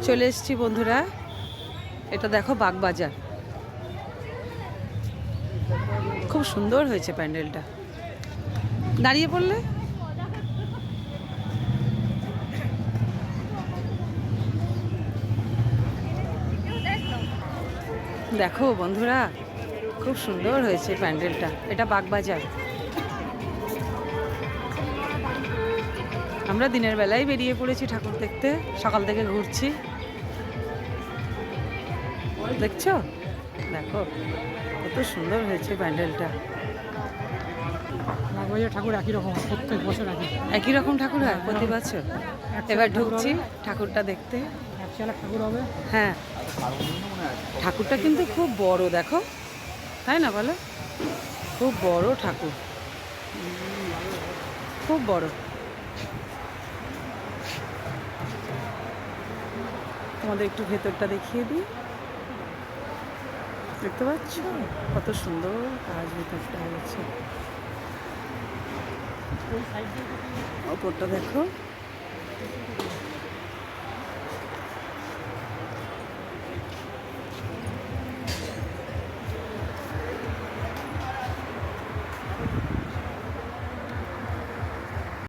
চলে এসেছি বন্ধুরা, এটা দেখো বাগবাজার। খুব সুন্দর হয়েছে প্যান্ডেলটা। দাঁড়িয়ে পড়লে দেখো বন্ধুরা, খুব সুন্দর হয়েছে প্যান্ডেলটা। এটা বাগবাজার। আমরা দিনের বেলায় বেরিয়ে পড়েছি ঠাকুর দেখতে, সকাল থেকে ঘুরছি। দেখছো, দেখো কত সুন্দর হয়েছে প্যান্ডেলটা। বাগবাজার ঠাকুর একই রকম, প্রত্যেক বছর একই রকম ঠাকুর হয় প্রতি বছর। এবার ঢুকছি ঠাকুরটা দেখতে। ঠাকুর হবে। হ্যাঁ, ঠাকুরটা কিন্তু খুব বড়, দেখো, তাই না বলো? খুব বড় ঠাকুর, খুব বড়। তোমাদের একটু ভেতরটা দেখিয়ে দিই। দেখতে পাচ্ছ কত সুন্দর কাজ ভেতরটা হয়েছে। ওপরটা দেখো।